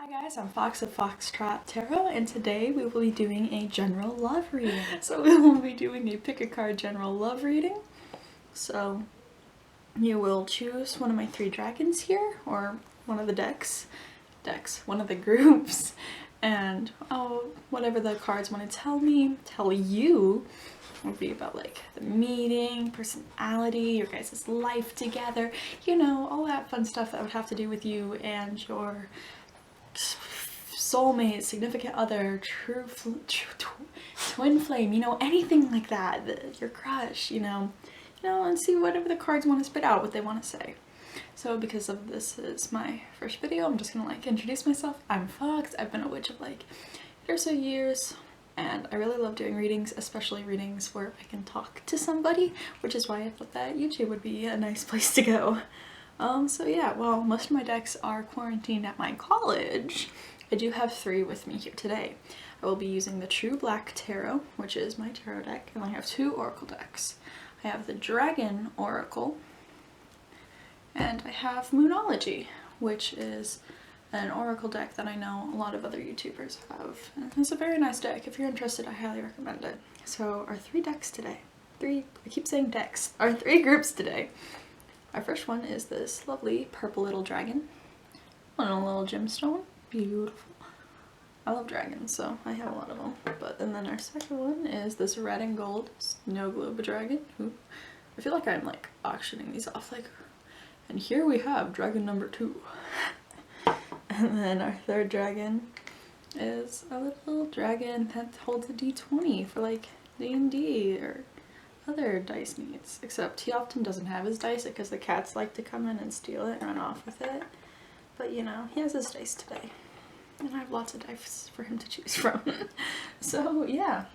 Hi guys, I'm Fox of Foxtrot Tarot, and today we will be doing a general love reading. So we will be doing a pick a card general love reading. So you will choose one of my 3 dragons here, or one of the one of the groups, and whatever the cards want to tell you, would be about like the meeting, personality, your guys' life together, you know, all that fun stuff that would have to do with you and your soulmate, significant other, twin flame, you know, anything like that, your crush, you know, and see whatever the cards want to spit out, what they want to say. So because of this is my first video, I'm just gonna like introduce myself. I'm Fox. I've been a witch of like 8 or so years, and I really love doing readings, especially readings where I can talk to somebody, which is why I thought that YouTube would be a nice place to go. So yeah, well, most of my decks are quarantined at my college. I do have 3 with me here today. I will be using the True Black Tarot, which is my tarot deck, and I have 2 Oracle decks. I have the Dragon Oracle, and I have Moonology, which is an Oracle deck that I know a lot of other YouTubers have. And it's a very nice deck. If you're interested, I highly recommend it. So our 3 decks today. I keep saying decks. Our 3 groups today. Our first one is this lovely purple little dragon on a little gemstone. Beautiful. I love dragons, so I have a lot of them. And then our second one is this red and gold snow globe dragon. Ooh. I feel like I'm like auctioning these off, like, and here we have dragon number 2. And then our third dragon is a little dragon that holds a D20 for like D&D or other dice needs, except he often doesn't have his dice because the cats like to come in and steal it and run off with it. But you know, he has his dice today, and I have lots of dice for him to choose from. So yeah,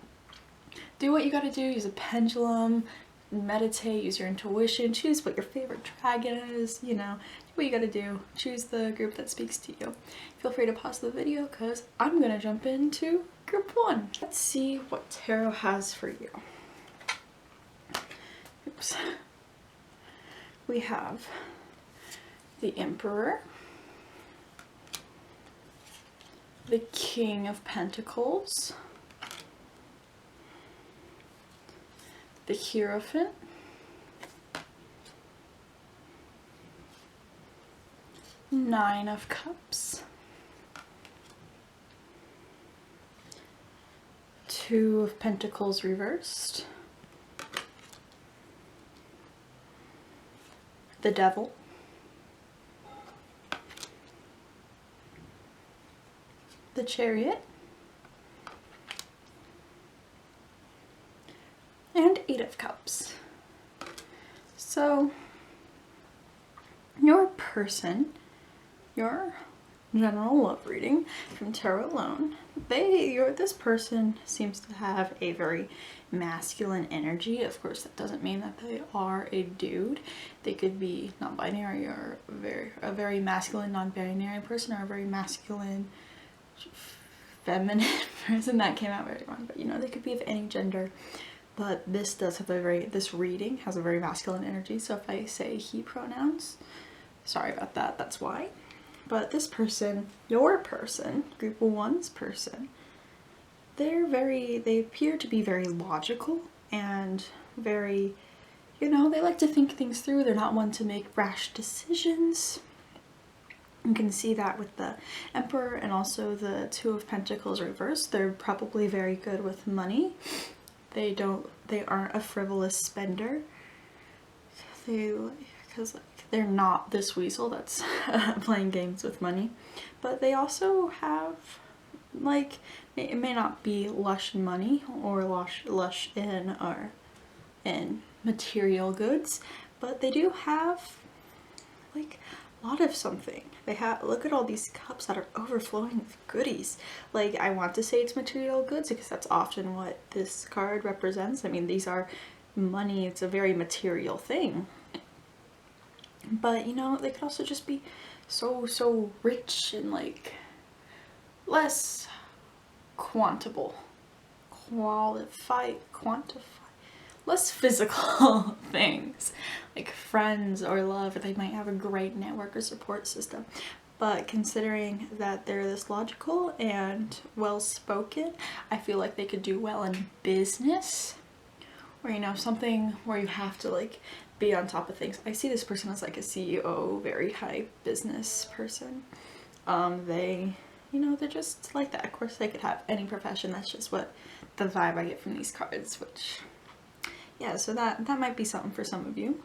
do what you gotta do. Use a pendulum, meditate, use your intuition, choose what your favorite dragon is, you know, do what you gotta do. Choose the group that speaks to you. Feel free to pause the video because I'm gonna jump into group 1. Let's see what tarot has for you. Oops. We have the Emperor, the King of Pentacles, the Hierophant, Nine of Cups, 2 of Pentacles reversed, the Devil, the Chariot, and 8 of Cups. So your person, your general love reading from tarot alone, this person seems to have a very masculine energy. Of course, that doesn't mean that they are a dude. They could be non-binary or a very masculine non-binary person, or a very masculine feminine person. That came out very wrong, but you know, they could be of any gender. But this does have this reading has a very masculine energy. So if I say he pronouns, sorry about that, that's why. But this person, your person, group 1's person, they appear to be very logical and very, you know, they like to think things through. They're not one to make rash decisions. You can see that with the Emperor and also the 2 of Pentacles reversed. They're probably very good with money. They aren't a frivolous spender. Because like, they're not this weasel that's playing games with money. But they also have, like, it may not be lush in money or lush in material goods, but they do have like a lot of something. They have, look at all these cups that are overflowing with goodies. Like, I want to say it's material goods because that's often what this card represents. I mean, these are money, it's a very material thing. But you know, they could also just be so rich and like less quantifiable, less physical things like friends or love, or they might have a great network or support system. but considering that they're this logical and well-spoken, I feel like they could do well in business, or you know, something where you have to like be on top of things. I see this person as like a CEO, very high business person. They, you know, they're just like that. Of course they could have any profession. That's just what the vibe I get from these cards, which, yeah, so that might be something for some of you.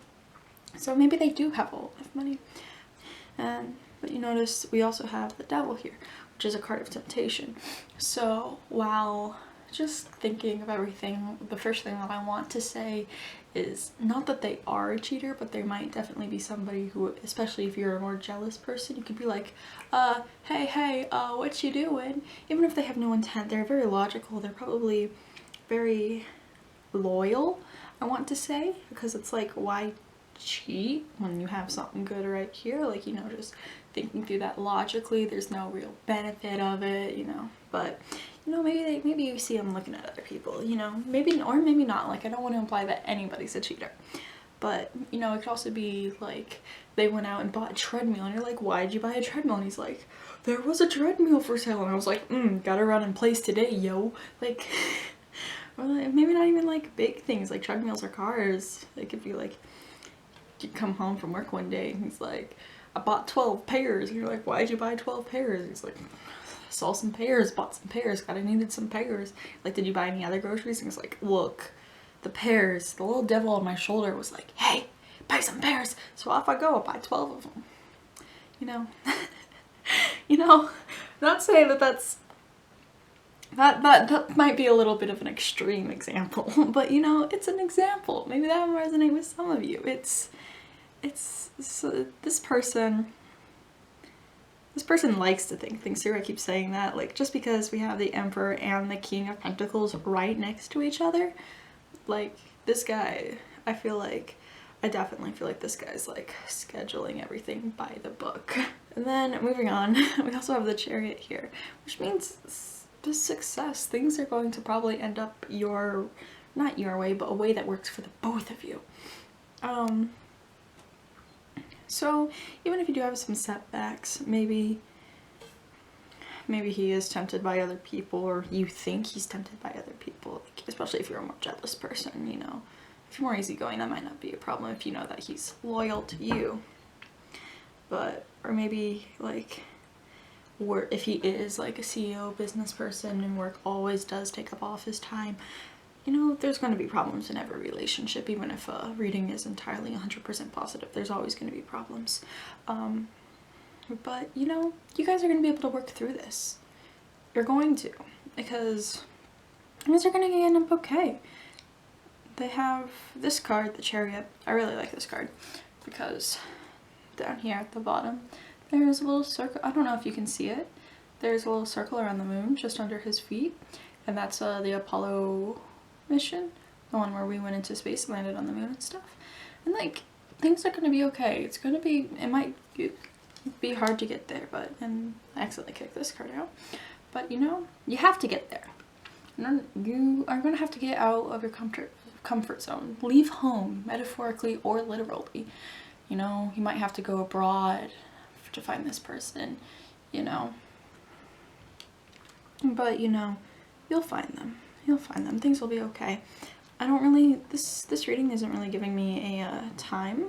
So maybe they do have a lot of money. But you notice we also have the devil here, which is a card of temptation. So while just thinking of everything, the first thing that I want to say is not that they are a cheater, but they might definitely be somebody who, especially if you're a more jealous person, you could be like, hey, what you doing? Even if they have no intent, they're very logical. They're probably very loyal, I want to say, because it's like, why cheat when you have something good right here? Like, you know, just thinking through that logically, there's no real benefit of it, you know. But you know, maybe you see them looking at other people, you know, maybe, or maybe not. Like, I don't want to imply that anybody's a cheater, but you know, it could also be like they went out and bought a treadmill and you're like, why'd you buy a treadmill? And he's like, there was a treadmill for sale. And I was like, gotta run in place today, yo. Like, or like, maybe not even like big things like treadmills or cars. It could be like, you come home from work one day and he's like, I bought 12 pairs. And you're like, why'd you buy 12 pairs? He's like, saw some pears, bought some pears, I needed some pears. Like, did you buy any other groceries? And he's like, look, the pears. The little devil on my shoulder was like, hey, buy some pears. So off I go, I buy 12 of them. You know, you know, not saying that that might be a little bit of an extreme example, but you know, it's an example. Maybe that will resonate with some of you. It's this person likes to think things through. I keep saying that, like, just because we have the Emperor and the King of Pentacles right next to each other, like, this guy, I definitely feel like this guy's like scheduling everything by the book. And then moving on, we also have the Chariot here, which means the success. Things are going to probably end up not your way, but a way that works for the both of you. So even if you do have some setbacks, maybe he is tempted by other people, or you think he's tempted by other people, like, especially if you're a more jealous person, you know. If you're more easygoing, that might not be a problem if you know that he's loyal to you. But, or maybe like, if he is like a CEO business person and work always does take up all of his time, you know, there's going to be problems in every relationship. Even if a reading is entirely 100% positive, there's always going to be problems. But you know, you guys are going to be able to work through this. You're going to, because things are going to end up okay. They have this card, the Chariot. I really like this card because down here at the bottom there's a little circle. I don't know if you can see it. There's a little circle around the moon just under his feet, and that's the Apollo mission, the one where we went into space and landed on the moon and stuff. And like, things are gonna be okay. It's gonna be, it might be hard to get there, but, and I accidentally kicked this card out, but you know, you have to get there. You are gonna have to get out of your comfort zone. Leave home, metaphorically or literally. You know, you might have to go abroad to find this person, you know. But you know, you'll find them. You'll find them. Things will be okay. I don't really, this reading isn't really giving me a time,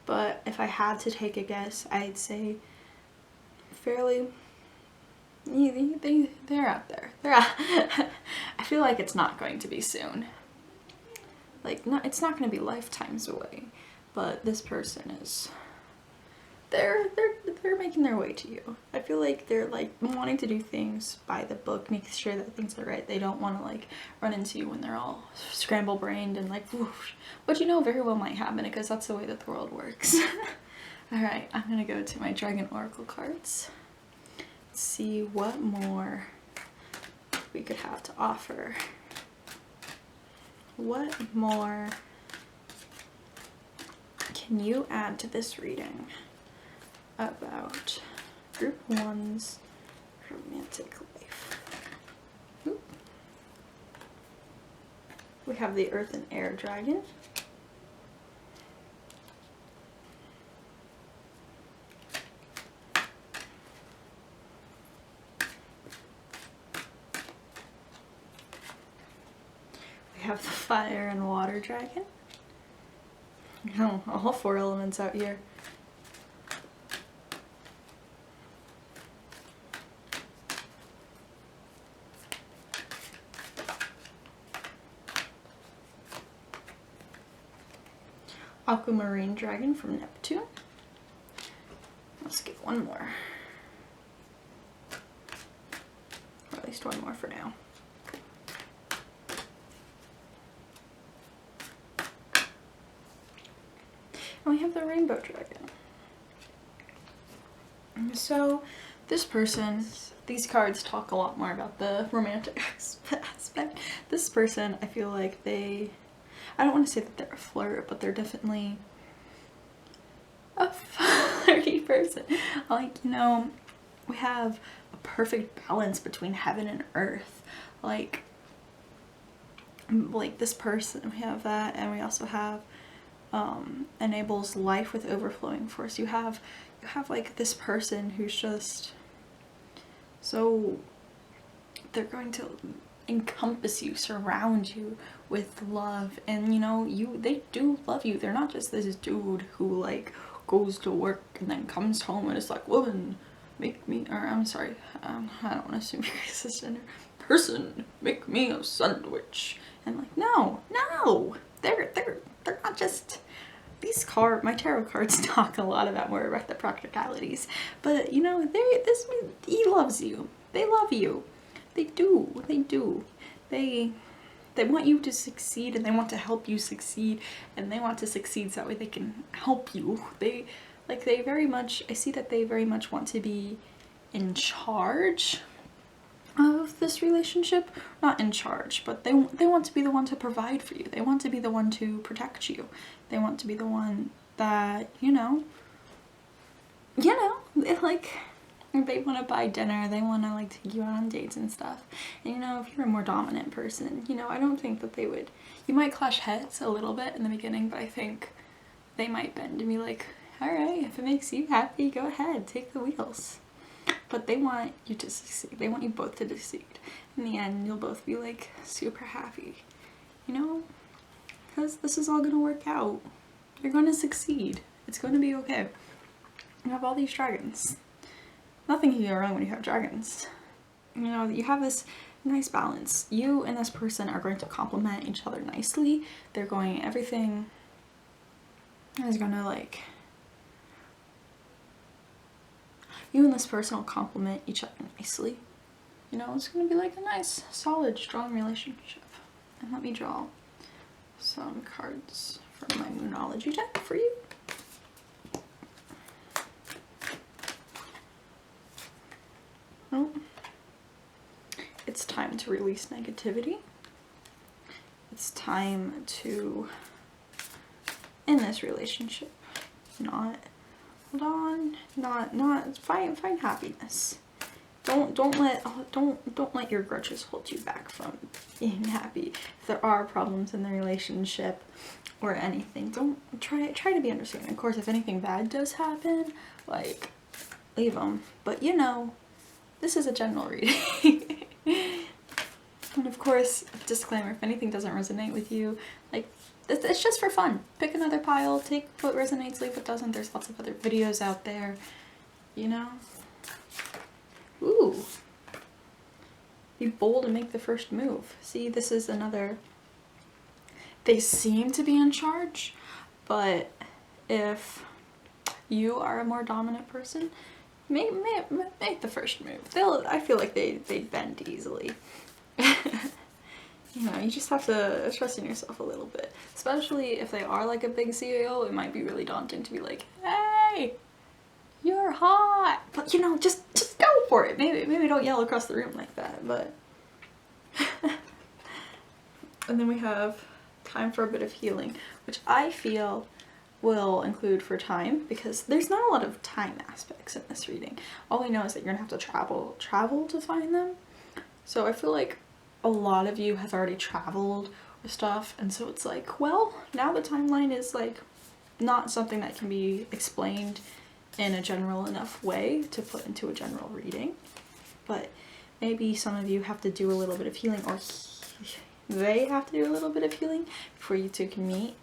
but if I had to take a guess, I'd say fairly, they're out there. They're out. I feel like it's not going to be soon. Like, it's not going to be lifetimes away, but this person is, they're making their way to you. I feel like they're like wanting to do things by the book, making sure that things are right. They don't want to like run into you when they're all scramble brained and like whoosh, which you know very well might happen because that's the way that the world works. All right, I'm gonna go to my Dragon Oracle cards. Let's see what more we could have to offer. What more can you add to this reading about group 1's romantic life? Oop. We have the Earth and Air Dragon. have the fire and water dragon. Oh, all 4 elements out here. Aquamarine dragon from Neptune. Let's get one more. Or at least one more for now. And we have the rainbow dragon. So this person, these cards talk a lot more about the romantic aspect. This person, I feel like I don't want to say that they're a flirt, but they're definitely a flirty person. Like, you know, we have a perfect balance between heaven and earth. Like this person, we have that, and we also have enables life with overflowing force. You have like this person who's just so, they're going to encompass you, surround you with love, and you know, they do love you. They're not just this dude who like goes to work and then comes home and is like, woman, make me, or I'm sorry, I don't want to assume you're cisgender, person, make me a sandwich. And like, no, they're not just, my tarot cards talk a lot about more about the practicalities, but you know, he loves you, they love you, they do. They want you to succeed, and they want to help you succeed, and they want to succeed so that way they can help you. They very much, I see that they very much want to be in charge of this relationship. Not in charge, but they want to be the one to provide for you. They want to be the one to protect you. They want to be the one that, you know, they want to buy dinner, they want to like take you out on dates and stuff. And you know, if you're a more dominant person, you know, I don't think that they would, you might clash heads a little bit in the beginning, but I think they might bend and be like, all right, if it makes you happy, go ahead, take the wheels. But they want you to succeed. They want you both to succeed. In the end, you'll both be like super happy, you know, because this is all gonna work out. You're gonna succeed. It's gonna be okay. You have all these dragons. Nothing can go wrong when you have dragons. You know, you have this nice balance. You and this person are going to complement each other nicely. Everything is gonna like, you and this person will complement each other nicely. You know, it's gonna be like a nice, solid, strong relationship. And let me draw some cards from my Moonology deck for you. Oh. It's time to release negativity. It's time to end this relationship. Not find happiness. Don't let your grudges hold you back from being happy. If there are problems in the relationship or anything, don't try to be understanding. Of course, if anything bad does happen, like, leave them. But you know, this is a general reading. And of course, disclaimer, if anything doesn't resonate with you, like, it's just for fun. Pick another pile, take what resonates, leave what doesn't. There's lots of other videos out there, you know? Ooh. Be bold and make the first move. See, this is another, they seem to be in charge, but if you are a more dominant person, make the first move. I feel like they'd bend easily. You know, you just have to trust in yourself a little bit. Especially if they are like a big CEO, it might be really daunting to be like, hey, you're hot. But you know, just go for it. Maybe don't yell across the room like that, but. And then we have time for a bit of healing, which I feel will include for time, because there's not a lot of time aspects in this reading. All we know is that you're gonna have to travel to find them. So I feel like a lot of you have already traveled or stuff, and so it's like, well, now the timeline is like not something that can be explained in a general enough way to put into a general reading. But maybe some of you have to do a little bit of healing, or they have to do a little bit of healing before you two can meet.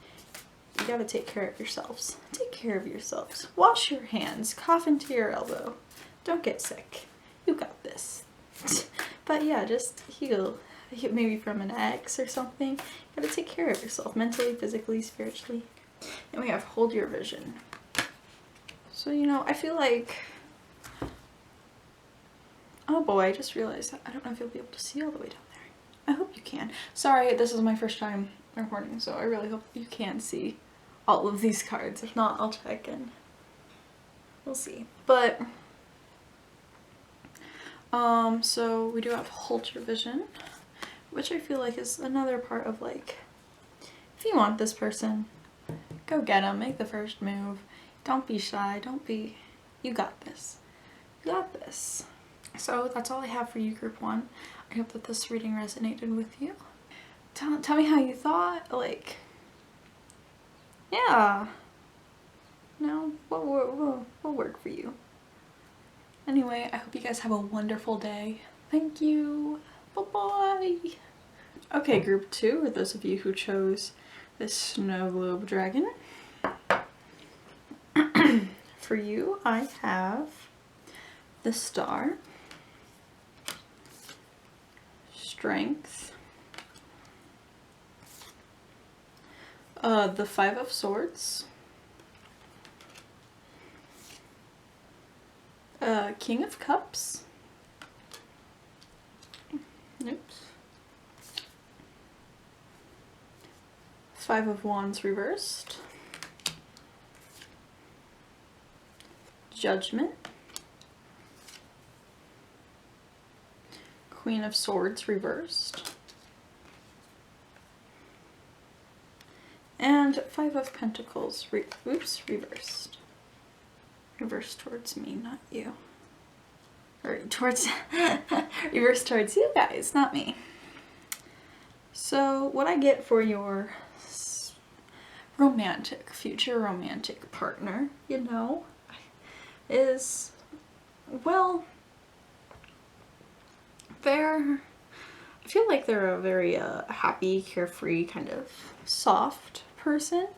You gotta take care of yourselves. Take care of yourselves. Wash your hands. Cough into your elbow. Don't get sick. You got this. But yeah, just heal. Maybe from an ex or something. You gotta take care of yourself. Mentally, physically, spiritually. And we have hold your vision. So, you know, I feel like... Oh boy, I just realized I don't know if you'll be able to see all the way down there. I hope you can. Sorry, this is my first time recording, so I really hope you can see all of these cards. If not, I'll check and we'll see. But so we do have hold your vision, which I feel like is another part of, like, if you want this person, go get them, make the first move. Don't be shy, don't be, you got this. You got this. So that's all I have for you, group 1. I hope that this reading resonated with you. Tell me how you thought, like, yeah, no, what worked for you? Anyway, I hope you guys have a wonderful day. Thank you. Bye-bye. Okay, group 2, or those of you who chose this snow globe dragon. For you, I have the Star, Strength, the 5 of Swords, King of Cups, oops, 5 of Wands reversed, Judgment, Queen of Swords reversed, and 5 of Pentacles reversed. Reversed towards me, not you. Or towards reversed towards you guys, not me. So what I get for your future romantic partner, you know, is, well, I feel like they're a very happy, carefree, kind of soft person.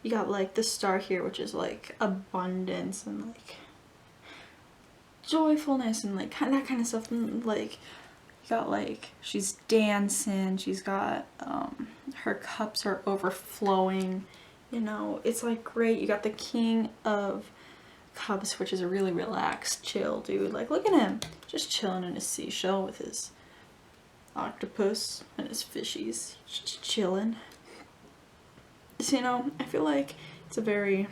You got like the Star here, which is like abundance and like joyfulness and like that kind of stuff. And like you got like she's dancing, she's got her cups are overflowing, you know, it's like great. You got the King of Cups, which is a really relaxed, chill dude. Like, look at him, just chilling in his seashell with his octopus and his fishies, just chilling. So, you know, I feel like it's a very,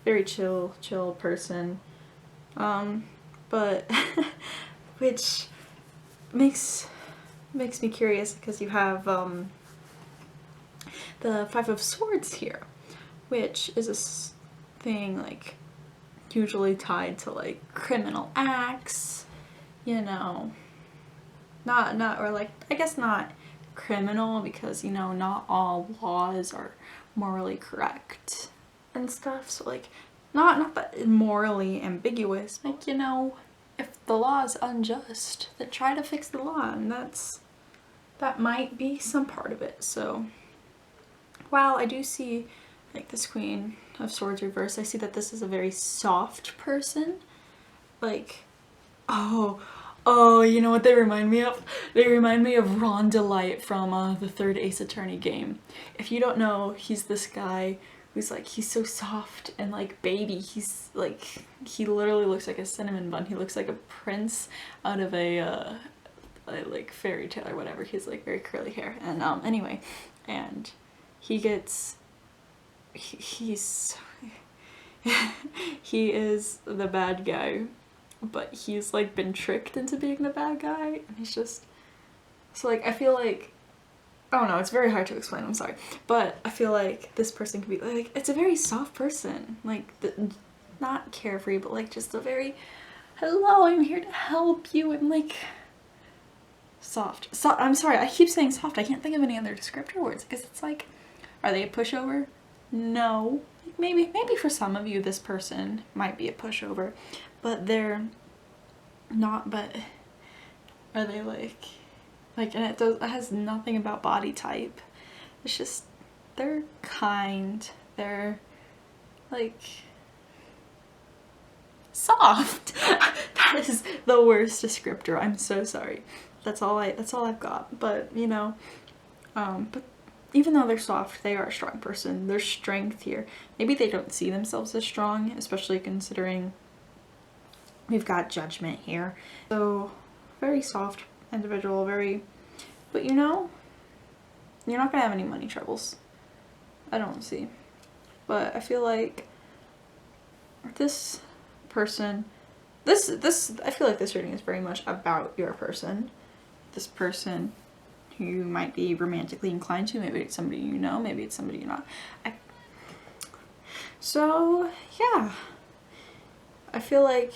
very chill person, but which makes me curious because you have the 5 of Swords here, which is a thing like usually tied to like criminal acts, you know, not or like, I guess not criminal, because, you know, not all laws are morally correct and stuff, so like not that morally ambiguous, like, you know, if the law is unjust, then try to fix the law, and that might be some part of it. So while I do see like this Queen of Swords reversed, I see that this is a very soft person. Like, oh, you know what they remind me of? They remind me of Ron DeLite from the 3rd Ace Attorney game. If you don't know, he's this guy who's like, he's so soft and like baby. He's like, he literally looks like a cinnamon bun. He looks like a prince out of a like fairy tale or whatever. He's like very curly hair, and anyway, and he gets, he is the bad guy, but he's like been tricked into being the bad guy, and he's just, so like I feel like, I don't know, it's very hard to explain, I'm sorry, but I feel like this person could be like, it's a very soft person, like not carefree, but like just a very, hello, I'm here to help you, and like soft. I'm sorry, I keep saying soft, I can't think of any other descriptor words, because it's like, are they a pushover? No. Maybe for some of you this person might be a pushover, but they're not. But are they like, Like, and it has nothing about body type. It's just, they're kind. They're like soft. That is the worst descriptor. I'm so sorry. That's all I've got. But you know, but even though they're soft, they are a strong person. There's strength here. Maybe they don't see themselves as strong, especially considering we've got judgment here. So very soft individual, but you know, you're not gonna have any money troubles. I don't see. But I feel like this person, I feel like this reading is very much about your person. This person who you might be romantically inclined to. Maybe it's somebody you know, maybe it's somebody you're not. So yeah, I feel like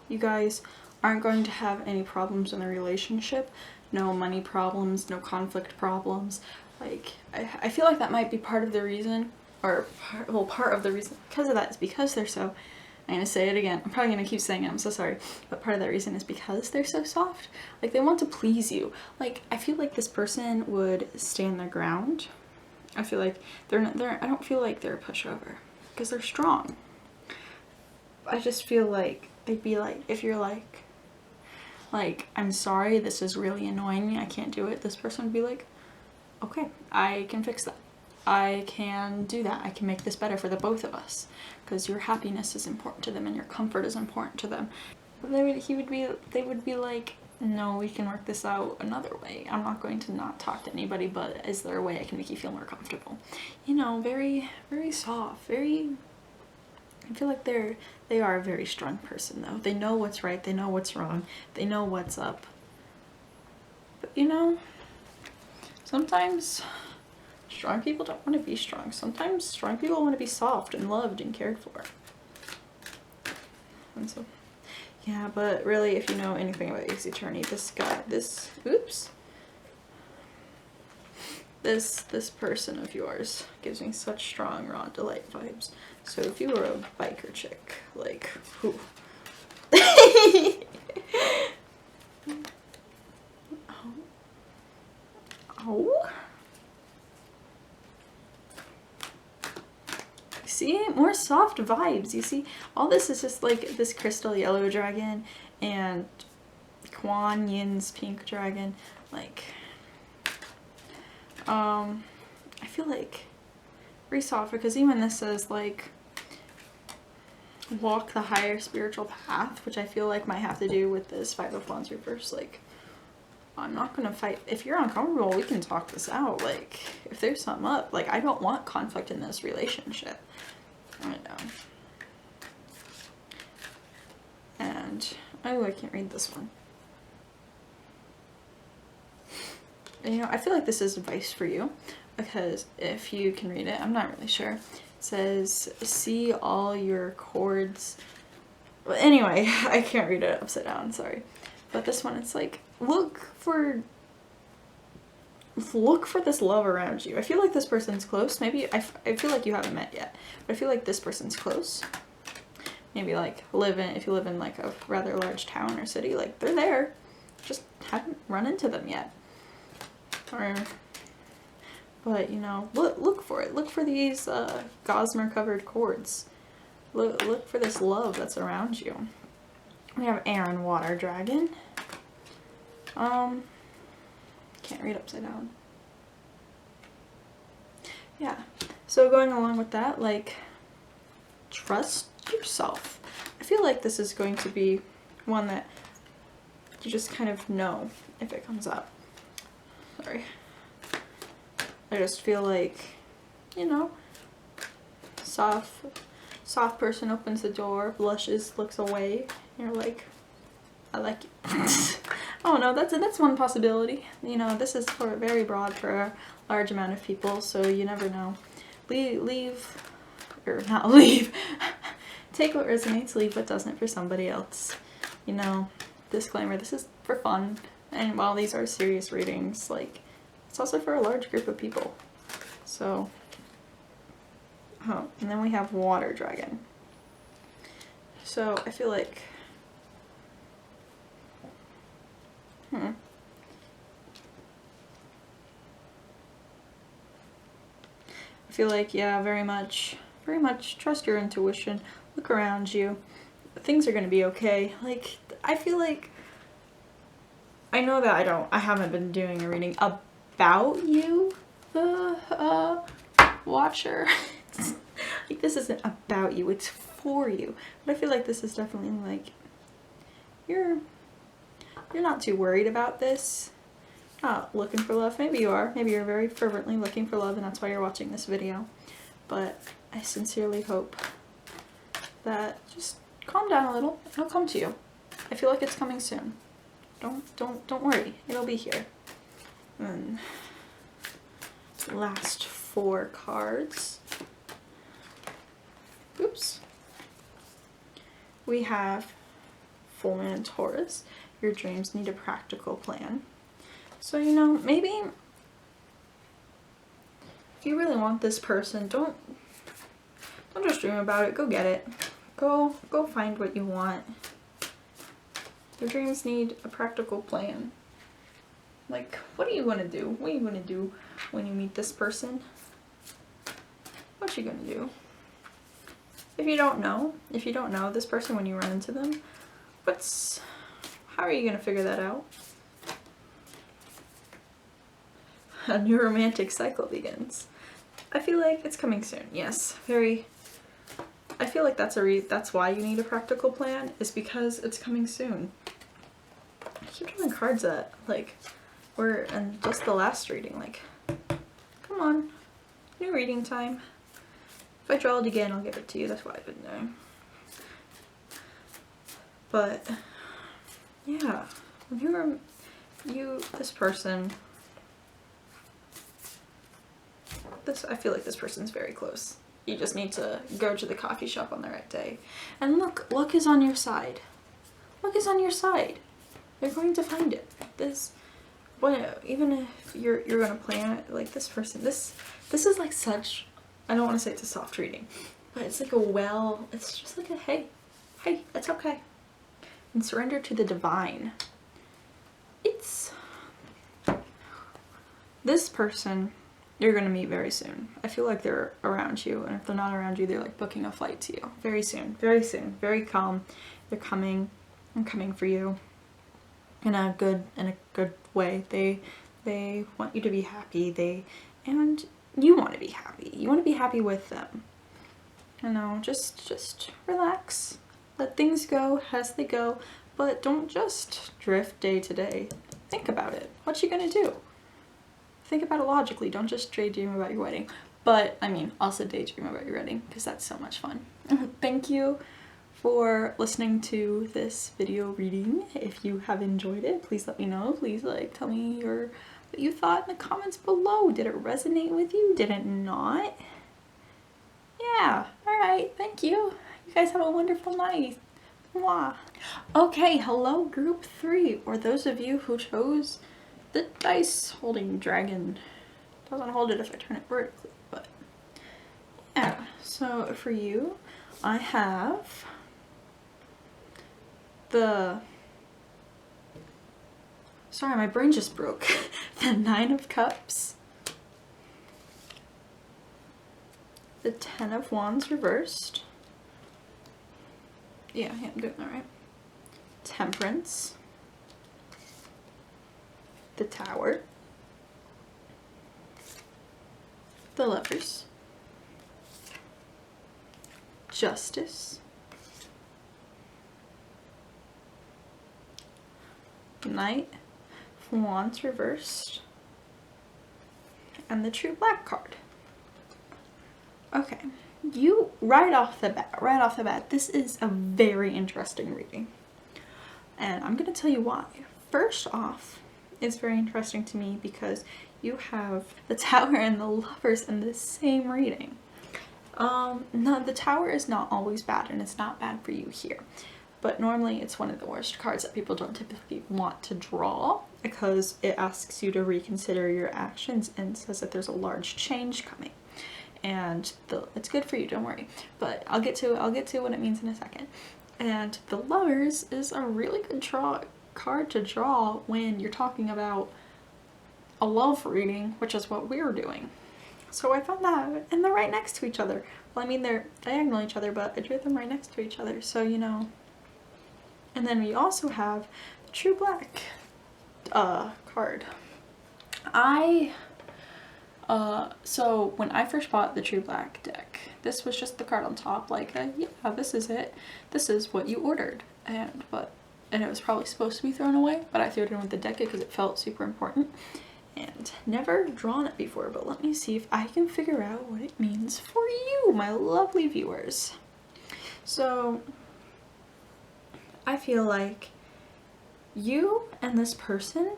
you guys aren't going to have any problems in the relationship. No money problems, no conflict problems. Like, I feel like that might be part of the reason, or part of the reason because of that is because they're so, I'm gonna say it again, I'm probably gonna keep saying it, I'm so sorry, but part of that reason is because they're so soft. Like, they want to please you. Like, I feel like this person would stand their ground. I feel like I don't feel like they're a pushover because they're strong. I just feel like they'd be like, if you're like, I'm sorry, this is really annoying me, I can't do it, this person would be like, okay, I can fix that. I can do that. I can make this better for the both of us, because your happiness is important to them and your comfort is important to them. But they would be like, no, we can work this out another way. I'm not going to not talk to anybody, but is there a way I can make you feel more comfortable? You know, very, very soft, very, I feel like they are a very strong person though. They know what's right, they know what's wrong, they know what's up. But you know, sometimes strong people don't want to be strong. Sometimes strong people want to be soft and loved and cared for. And so, yeah, but really, if you know anything about Ace Attorney, this person of yours gives me such strong raw delight vibes. So if you were a biker chick, like, whew. Oh. See, more soft vibes. You see, all this is just like this crystal yellow dragon and Kuan Yin's pink dragon. Like, I feel like very soft, because even this says like walk the higher spiritual path, which I feel like might have to do with this Five of Wands reverse. Like, I'm not gonna fight. If you're uncomfortable, we can talk this out. Like, if there's something up, like, I don't want conflict in this relationship. I know. And oh, I can't read this one. And, you know, I feel like this is advice for you, because if you can read it, I'm not really sure. It says, see all your cords. Well, anyway, I can't read it upside down, sorry. But this one, it's like, look for this love around you. I feel like this person's close. Maybe I feel like you haven't met yet, but I feel like this person's close. Maybe like if you live in like a rather large town or city, like they're there, just haven't run into them yet. But you know, look for it. Look for these gossamer covered cords. Look for this love that's around you. We have air and water dragon. Can't read upside down. Yeah, so going along with that, like, trust yourself. I feel like this is going to be one that you just kind of know if it comes up. Sorry. I just feel like, you know, soft person opens the door, blushes, looks away, and you're like, I like it. Oh no, that's one possibility. You know, this is very broad for a large amount of people, so you never know. Leave, or not leave. Take what resonates, leave what doesn't for somebody else. You know, disclaimer, this is for fun, and while these are serious readings, like, it's also for a large group of people. So, oh, and then we have water dragon. So I feel like, feel like, yeah, very much trust your intuition. Look around you. Things are gonna be okay. Like, I feel like, I know that I haven't been doing a reading about you, the watcher. Like, this isn't about you, it's for you. But I feel like this is definitely like, you're not too worried about this. Not looking for love. Maybe you are. Maybe you're very fervently looking for love and that's why you're watching this video. But I sincerely hope that just calm down a little. It'll come to you. I feel like it's coming soon. Don't worry. It'll be here. And last 4 cards. Oops. We have Full Moon and Taurus. Your dreams need a practical plan. So, you know, maybe if you really want this person, don't just dream about it. Go get it. Go find what you want. Your dreams need a practical plan. Like, what are you gonna do? What are you gonna do when you meet this person? What you gonna do? If you don't know this person when you run into them, how are you gonna figure that out? A new romantic cycle begins. I feel like it's coming soon. Yes, I feel like that's why you need a practical plan, is because it's coming soon. I keep drawing cards that, like, were in just the last reading. Like, come on, new reading time. If I draw it again, I'll give it to you. That's what I've been doing. But yeah, when this person. I feel like this person's very close. You just need to go to the coffee shop on the right day. And luck is on your side. Luck is on your side. You're going to find it. Even if you're gonna plan it, like this person, this is like such, I don't want to say it's a soft reading, but it's like it's just like a hey, it's okay. And surrender to the divine. This person you're going to meet very soon. I feel like they're around you, and if they're not around you, they're like booking a flight to you. Very soon, very calm. They're coming. I'm coming for you in a good way. They want you to be happy. And you want to be happy. You want to be happy with them. You know, just relax. Let things go as they go, but don't just drift day to day. Think about it. What you gonna do? Think about it logically. Don't just daydream about your wedding. But, I mean, also daydream about your wedding, because that's so much fun. Thank you for listening to this video reading. If you have enjoyed it, please let me know. Please, tell me what you thought in the comments below. Did it resonate with you? Did it not? Yeah. Alright. Thank you. You guys have a wonderful night. Mwah. Okay, hello group 3, or those of you who chose the dice holding dragon. Doesn't hold it if I turn it vertically, but yeah. So for you, I have sorry, my brain just broke. The 9 of Cups, the 10 of Wands reversed. Yeah, I'm doing that right. Temperance, the Tower, the Lovers, Justice, Knight, Wands reversed, and the True Black card. Okay, you right off the bat, this is a very interesting reading, and I'm gonna tell you why. First off, it's very interesting to me because you have the Tower and the Lovers in the same reading. No, the Tower is not always bad, and it's not bad for you here, but normally it's one of the worst cards that people don't typically want to draw because it asks you to reconsider your actions and says that there's a large change coming. And it's good for you, don't worry, but I'll get to what it means in a second. And the Lovers is a really good card to draw when you're talking about a love reading, which is what we're doing. So I found that, and they're right next to each other. Well, I mean, they're diagonal each other, but I drew them right next to each other, so you know. And then we also have the True Black card. So when I first bought the True Black deck, this was just the card on top, like, yeah, this is it. This is what you ordered. And it was probably supposed to be thrown away, but I threw it in with the deck because it felt super important. And never drawn it before, but let me see if I can figure out what it means for you, my lovely viewers. So I feel like you and this person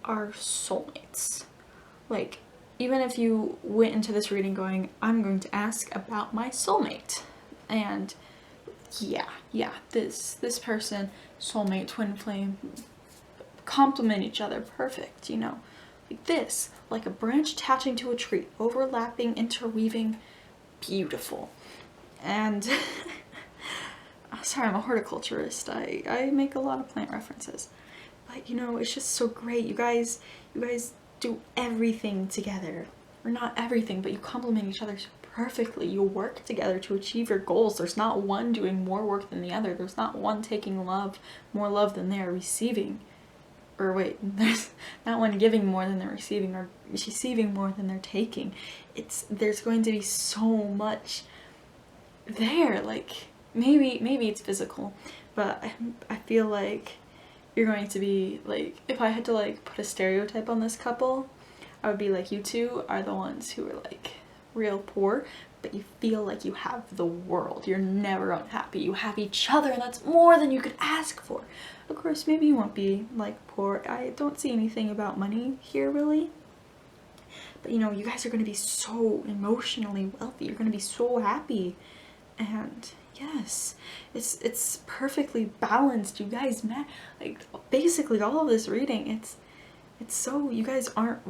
are soulmates. Like, even if you went into this reading going, I'm going to ask about my soulmate, and yeah, this person, soulmate, twin flame, complement each other, perfect, you know. Like this, like a branch attaching to a tree, overlapping, interweaving, beautiful. And sorry, I'm a horticulturist. I make a lot of plant references, but you know, it's just so great. You guys do everything together, or not everything, but you complement each other so perfectly. You work together to achieve your goals. There's not one doing more work than the other. There's not one taking more love than they are receiving. Or wait, there's not one giving more than they're receiving, or receiving more than they're taking. There's going to be so much there. Like, maybe it's physical, but I feel like you're going to be like, if I had to like put a stereotype on this couple, I would be like, you two are the ones who are like real poor, but you feel like you have the world. You're never unhappy. You have each other, and that's more than you could ask for. Of course, maybe you won't be like poor. I don't see anything about money here really. But you know, you guys are going to be so emotionally wealthy. You're going to be so happy. And yes, it's perfectly balanced. You guys like basically all of this reading, it's so, you guys aren't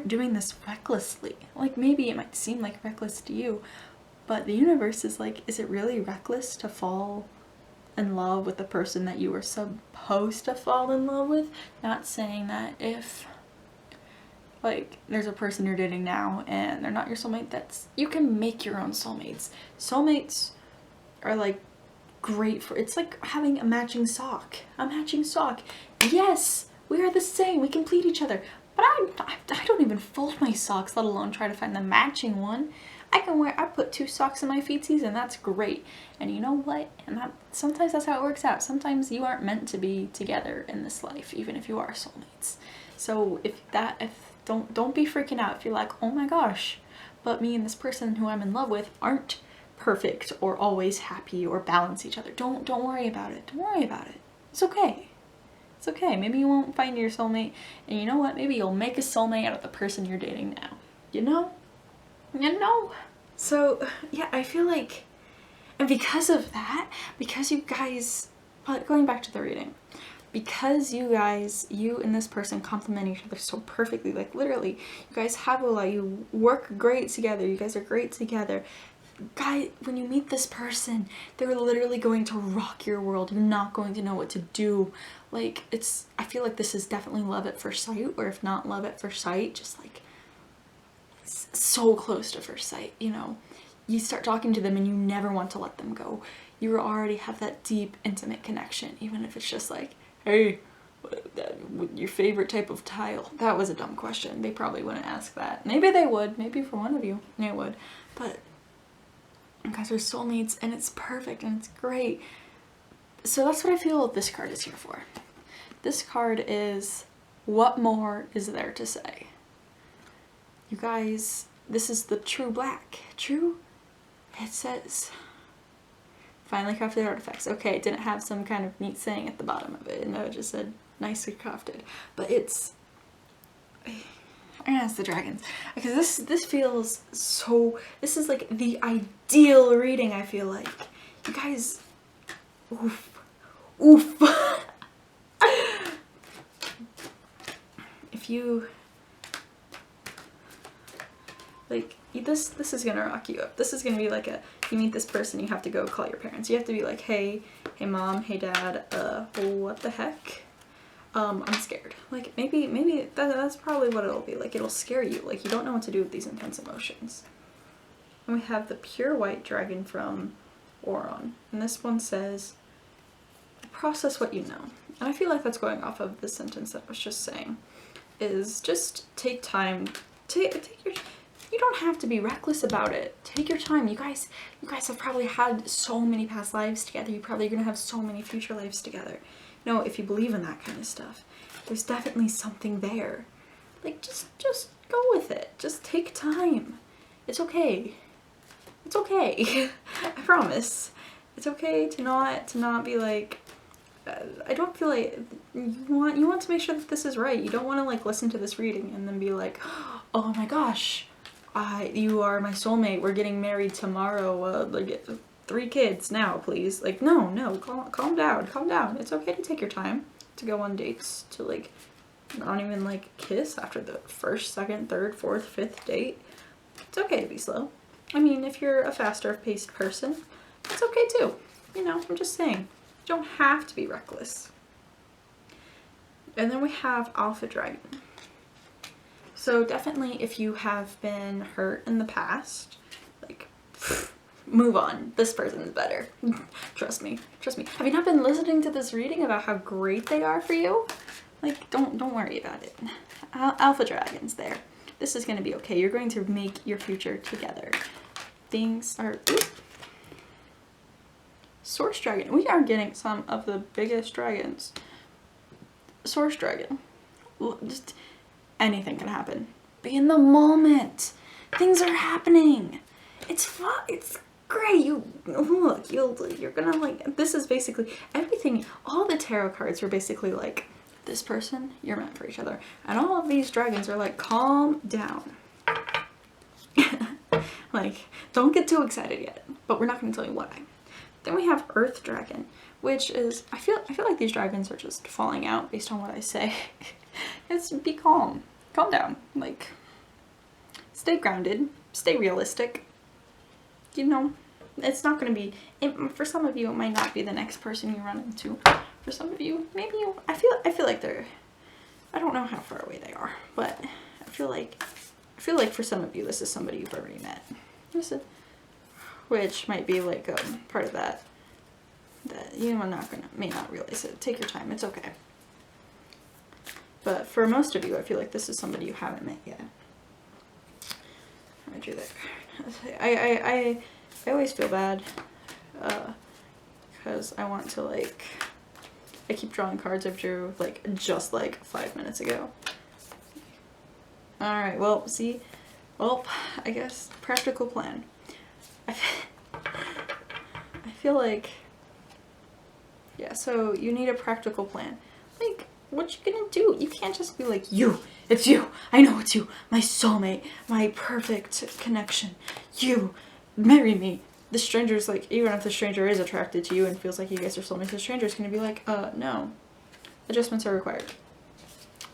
doing this recklessly. Like, maybe it might seem like reckless to you, but the universe is like, is it really reckless to fall in love with the person that you were supposed to fall in love with? Not saying that if like there's a person you're dating now and they're not your soulmate, you can make your own soulmates. Soulmates are like great for, it's like having a matching sock. A matching sock. Yes, we are the same, we complete each other. But I don't even fold my socks, let alone try to find the matching one. I put 2 socks in my feetsies, and that's great. And you know what? And sometimes that's how it works out. Sometimes you aren't meant to be together in this life, even if you are soulmates. So don't be freaking out if you're like, oh my gosh, but me and this person who I'm in love with aren't perfect or always happy or balance each other. Don't worry about it. Don't worry about it. It's okay. It's okay. Maybe you won't find your soulmate, and you know what? Maybe you'll make a soulmate out of the person you're dating now. You know? You know? So, yeah, I feel like, and because of that, because you guys, but going back to the reading, because you and this person complement each other so perfectly, like literally, you guys have a lot, you work great together, you guys are great together. Guys, when you meet this person, they're literally going to rock your world. You're not going to know what to do. Like, I feel like this is definitely love at first sight, or if not love at first sight, just like so close to first sight, you know. You start talking to them and you never want to let them go. You already have that deep, intimate connection, even if it's just like, hey, your favorite type of tile? That was a dumb question. They probably wouldn't ask that. Maybe they would. Maybe for one of you, they would. But you guys are soulmates, and it's perfect, and it's great. So that's what I feel this card is here for. This card is, what more is there to say? You guys, this is the True Black. True? It says, finely crafted artifacts. Okay, it didn't have some kind of neat saying at the bottom of it. No, it just said nicely crafted. But it's, I'm gonna ask the dragons, because this feels so, this is like the ideal reading, I feel like. You guys, oof, oof. If you, like, this is gonna rock you up. This is gonna be like you meet this person, you have to go call your parents. You have to be like, hey mom, hey dad, what the heck? I'm scared. Like, maybe that's probably what it'll be. Like, it'll scare you. Like, you don't know what to do with these intense emotions. And we have the pure white dragon from Oron. And this one says, process what you know. And I feel like that's going off of the sentence that I was just saying. Is just take time. You don't have to be reckless about it. Take your time. You guys have probably had so many past lives together. You're probably gonna have so many future lives together. No, if you believe in that kind of stuff, there's definitely something there. Like, just go with it. Just take time. It's okay. It's okay. I promise. It's okay to not be like, I don't feel like you want to make sure that this is right. You don't want to like listen to this reading and then be like, oh my gosh, you are my soulmate. We're getting married tomorrow. Like 3 kids now, please. Like, no, calm down. It's okay to take your time to go on dates, to like not even like kiss after the 1st, 2nd, 3rd, 4th, 5th date. It's okay to be slow. I mean, if you're a faster paced person, it's okay too. You know, I'm just saying, you don't have to be reckless. And then we have Alpha Dragon. So definitely if you have been hurt in the past, like, move on. This person's better. Trust me. Have you not been listening to this reading about how great they are for you? Like, don't worry about it. Alpha Dragon's there. This is going to be okay. You're going to make your future together. Things are... Oops. Source Dragon. We are getting some of the biggest dragons. Source Dragon. Just anything can happen. Be in the moment. Things are happening. It's fun. It's great. You're gonna like, this is basically everything. All the tarot cards are basically like, this person, you're meant for each other. And all of these dragons are like, calm down. Like, don't get too excited yet, but we're not going to tell you why. Then we have Earth Dragon, which is, I feel like these dragons are just falling out based on what I say. It's be calm. Calm down. Like, stay grounded. Stay realistic. You know, it's not going to be, for some of you, it might not be the next person you run into. For some of you, maybe you, I feel like they're, I don't know how far away they are, but I feel like for some of you, this is somebody you've already met. Which might be like part of that you may not realize it. Take your time. It's okay. But for most of you, I feel like this is somebody you haven't met yet. I drew that card. I always feel bad because I want to like, I keep drawing cards I drew like just like 5 minutes ago. Alright, well, see, well, I guess practical plan. I feel like, yeah, so you need a practical plan. Like, what you gonna do? You can't just be like, it's you, I know it's you, my soulmate, my perfect connection, you, marry me. The stranger's like, even if the stranger is attracted to you and feels like you guys are soulmates, the stranger's gonna be like, no, adjustments are required.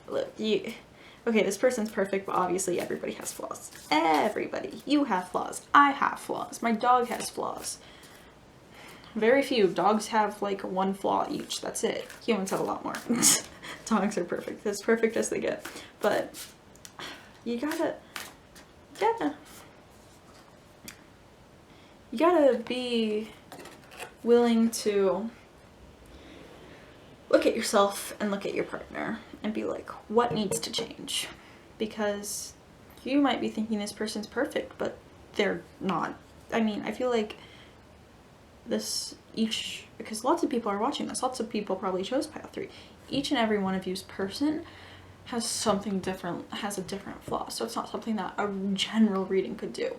Look, okay, this person's perfect, but obviously everybody has flaws. Everybody. You have flaws. I have flaws. My dog has flaws. Very few. Dogs have like 1 flaw each. That's it. Humans have a lot more. Dogs are perfect. As perfect as they get. But you gotta be willing to look at yourself and look at your partner and be like, what needs to change? Because you might be thinking this person's perfect, but they're not. I mean, I feel like because lots of people are watching this, lots of people probably chose pile 3. Each and every one of you's person has something different, has a different flaw. So it's not something that a general reading could do.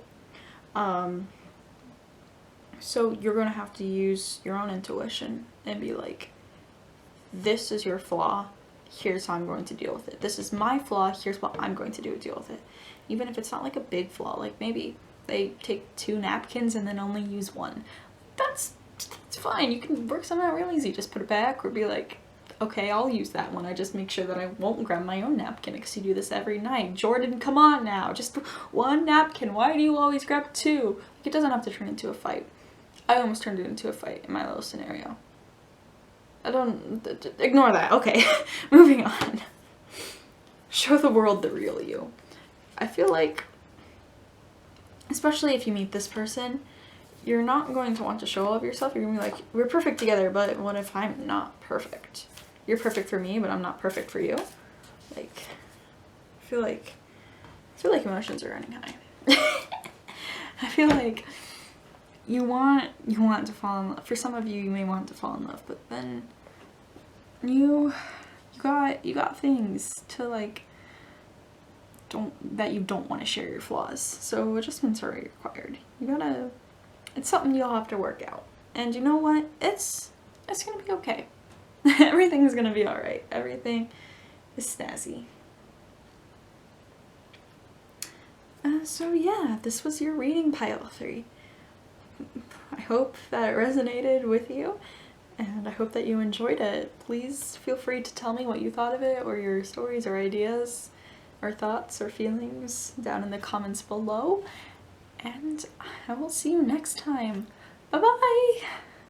So you're going to have to use your own intuition and be like, this is your flaw, here's how I'm going to deal with it. This is my flaw, here's what I'm going to do to deal with it. Even if it's not like a big flaw, like maybe they take 2 napkins and then only use 1. That's fine. You can work something out real easy. Just put it back or be like, okay, I'll use that one. I just make sure that I won't grab my own napkin because you do this every night. Jordan, come on now. Just 1 napkin. Why do you always grab 2? Like, it doesn't have to turn into a fight. I almost turned it into a fight in my little scenario. ignore that. Okay, moving on. Show the world the real you. I feel like, especially if you meet this person, you're not going to want to show all of yourself. You're gonna be like, we're perfect together, but what if I'm not perfect? You're perfect for me, but I'm not perfect for you. Like, I feel like emotions are running high. I feel like you want to fall in love. For some of you, you may want to fall in love, but then you got things to like that you don't want to share your flaws. So adjustments are required. It's something you'll have to work out. And you know what? It's gonna be okay. Everything's gonna be alright. Everything is snazzy. So yeah, this was your reading pile 3. I hope that it resonated with you, and I hope that you enjoyed it. Please feel free to tell me what you thought of it, or your stories or ideas or thoughts or feelings down in the comments below, and I will see you next time. Bye bye!